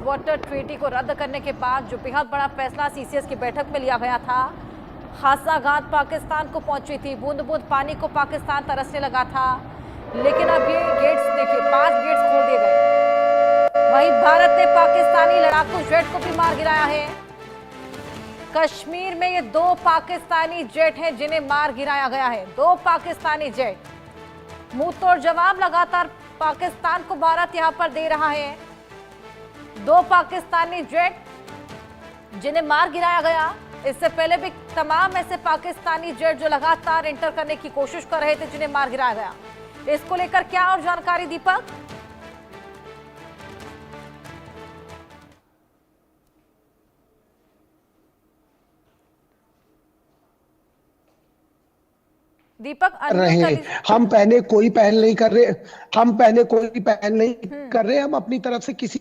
Water treaty को रद्द करने के बाद जो बेहद बड़ा फैसला सीसीएस की बैठक में लिया गया था, खासा घात पाकिस्तान को पहुंची थी। बूंद बूंद पानी को पाकिस्तान तरसने लगा था, लेकिन अब ये गेट्स देखिए, 5 गेट्स खोल दिए गए। वहीं भारत ने पाकिस्तानी लड़ाकू जेट को भी मार गिराया है। कश्मीर में ये 2 पाकिस्तानी जेट हैं जिन्हें मार गिराया गया है। 2 पाकिस्तानी जेट। मुंह तोड़ जवाब लगातार पाकिस्तान को भारत यहां पर दे रहा है। 2 पाकिस्तानी जेट जिन्हें मार गिराया गया। इससे पहले भी तमाम ऐसे पाकिस्तानी जेट जो लगातार एंटर करने की कोशिश कर रहे थे, जिन्हें मार गिराया गया। इसको लेकर क्या और जानकारी दीपक? दीपक रहे हम पहले कोई पहल नहीं कर रहे, हम अपनी तरफ से किसी,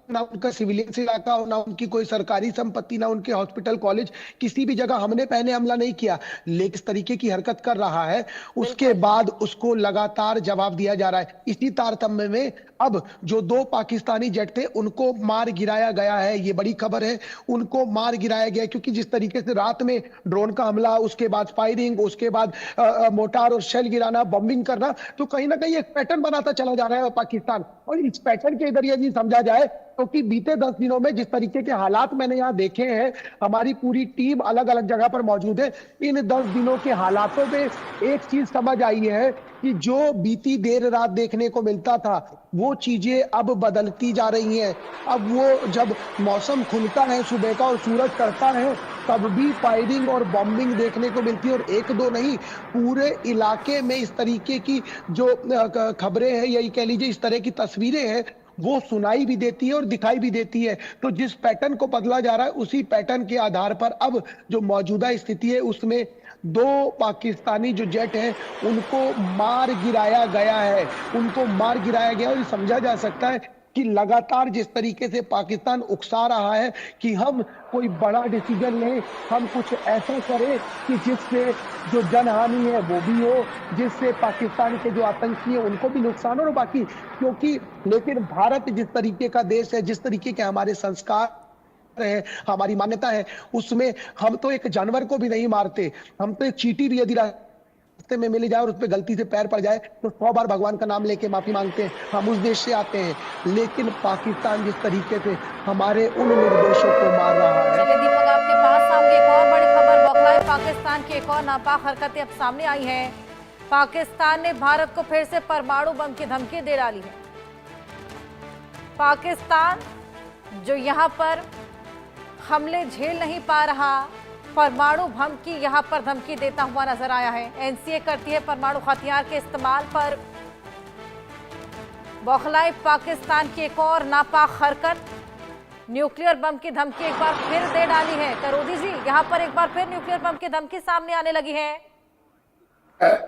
ना उनका सिविलियन इलाका हो, ना उनकी कोई सरकारी संपत्ति, ना उनके हॉस्पिटल कॉलेज, किसी भी जगह हमने पहले हमला नहीं किया। लेकिन इस तरीके की हरकत कर रहा है, उसके बाद उसको लगातार जवाब दिया जा रहा है। इसी तारतम्य में अब जो 2 पाकिस्तानी जेट थे उनको मार गिराया गया है। ये बड़ी खबर है, उनको मार गिराया गया, क्योंकि जिस तरीके से रात में ड्रोन का हमला, उसके बाद फायरिंग, उसके बाद मोटार और शेल गिराना, बॉम्बिंग करना, तो कहीं ना कहीं एक पैटर्न बनाता चला जा रहा है पाकिस्तान। और इस पैटर्न के इधर यदि समझा जाए, क्योंकि बीते 10 दिनों में जिस तरीके के हालात मैंने यहाँ देखे हैं, हमारी पूरी टीम अलग अलग जगह पर मौजूद है। इन 10 दिनों के हालातों में एक चीज समझ आई है कि जो बीती देर रात देखने को मिलता था, वो चीजें अब बदलती जा रही हैं। अब वो जब मौसम खुलता है सुबह का और सूरज चढ़ता है, तब भी फायरिंग और बॉम्बिंग देखने को मिलती है। और 1-2 नहीं, पूरे इलाके में इस तरीके की जो खबरें हैं, यही कह लीजिए इस तरह की तस्वीरें हैं, वो सुनाई भी देती है और दिखाई भी देती है। तो जिस पैटर्न को बदला जा रहा है, उसी पैटर्न के आधार पर अब जो मौजूदा स्थिति है, उसमें 2 पाकिस्तानी जो जेट हैं उनको मार गिराया गया है। और समझा जा सकता है कि लगातार जिस तरीके से पाकिस्तान उकसा रहा है कि हम कोई बड़ा डिसीजन लें, हम कुछ ऐसा करें कि जिससे जो जनहानि है वो भी हो, जिससे पाकिस्तान के जो आतंकी है उनको भी नुकसान हो, बाकी क्योंकि लेकिन भारत जिस तरीके का देश है, जिस तरीके के हमारे संस्कार है, हमारी मान्यता है, उसमें हम तो एक जानवर को भी नहीं मारते। हम तो एक चींटी भी यदि रास्ते में मिल जाए और उस पर गलती से पैर पड़ जाए तो 100 बार भगवान का नाम लेके माफी मांगते हैं। हम उस देश से आते हैं। लेकिन पाकिस्तान जिस तरीके से हमारे उन निर्देशों को मार रहा है। चलिए दीपक, आपके पास आऊंगी। एक और बड़ी खबर, बौखलाए पाकिस्तान की एक और नापाक हरकतें अब सामने आई हैं। पाकिस्तान ने भारत को फिर से परमाणु बम की धमकी दे डाली है। पाकिस्तान जो यहां पर हमले झेल नहीं पा रहा, परमाणु बम की यहां पर धमकी देता हुआ नजर आया है। एनसीए करती है परमाणु हथियार के इस्तेमाल पर। बौखलाए पाकिस्तान की एक और नापाक हरकत, न्यूक्लियर बम की धमकी एक बार फिर दे डाली है। करोदी जी, यहां पर एक बार फिर न्यूक्लियर बम की धमकी सामने आने लगी है।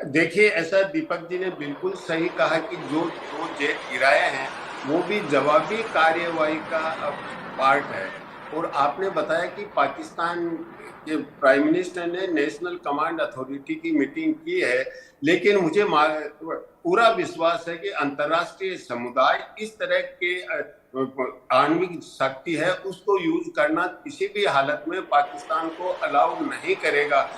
देखिए, ऐसा दीपक जी ने बिल्कुल सही कहा कि जो 2 जेट गिराए हैं वो भी जवाबी कार्यवाही का पार्ट है। और आपने बताया कि पाकिस्तान के प्राइम मिनिस्टर ने नेशनल कमांड अथॉरिटी की मीटिंग की है, लेकिन मुझे पूरा विश्वास है कि अंतर्राष्ट्रीय समुदाय इस तरह के आणविक शक्ति है उसको यूज करना किसी भी हालत में पाकिस्तान को अलाउ नहीं करेगा।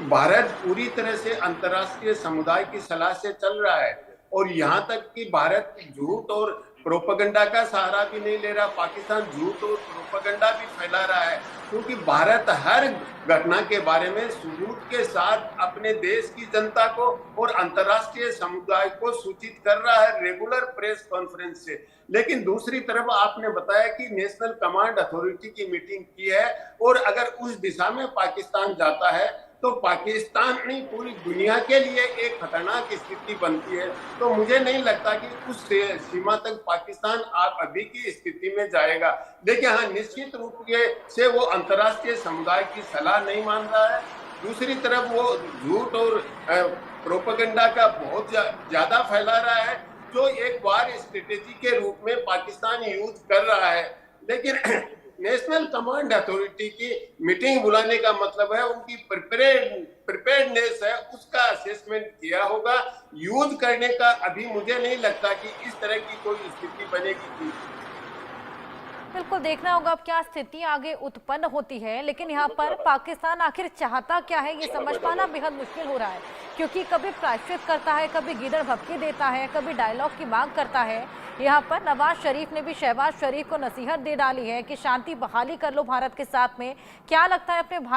भारत पूरी तरह से अंतर्राष्ट्रीय समुदाय की सलाह से चल रहा है, और यहाँ तक कि भारत झूठ और प्रोपेगेंडा का सहारा भी नहीं ले रहा। पाकिस्तान झूठ और प्रोपेगेंडा भी फैला रहा है, क्योंकि भारत हर घटना के बारे में सबूत के साथ अपने देश की जनता को और अंतर्राष्ट्रीय समुदाय को सूचित कर रहा है रेगुलर प्रेस कॉन्फ्रेंस से। लेकिन दूसरी तरफ आपने बताया कि नेशनल कमांड अथॉरिटी की मीटिंग की है, और अगर उस दिशा में पाकिस्तान जाता है तो पाकिस्तान नहीं पूरी दुनिया के लिए एक खतरनाक स्थिति बनती है। तो मुझे नहीं लगता कि उस सीमा तक पाकिस्तान आप अभी की स्थिति में जाएगा। देखिए, हाँ, निश्चित रूप से वो अंतर्राष्ट्रीय समुदाय की सलाह नहीं मान रहा है। दूसरी तरफ वो झूठ और प्रोपेगेंडा का बहुत ज्यादा फैला रहा है, जो एक वार स्ट्रेटेजी के रूप में पाकिस्तान यूज कर रहा है। लेकिन नेशनल कमांड अथॉरिटी की मीटिंग बुलाने का मतलब है उनकी प्रिपेयर्डनेस है, उसका असेसमेंट किया होगा। यूज करने का अभी मुझे नहीं लगता कि इस तरह की कोई स्थिति बनेगी। बिल्कुल देखना होगा अब क्या स्थिति आगे उत्पन्न होती है, लेकिन यहाँ पर पाकिस्तान आखिर चाहता क्या है ये समझ पाना बेहद मुश्किल हो रहा है, क्योंकि कभी प्रायश्चित करता है, कभी गीदड़ भपकी देता है, कभी डायलॉग की मांग करता है। यहाँ पर नवाज शरीफ ने भी शहबाज शरीफ को नसीहत दे डाली है कि शांति बहाली कर लो भारत के साथ में। क्या लगता है अपने भाई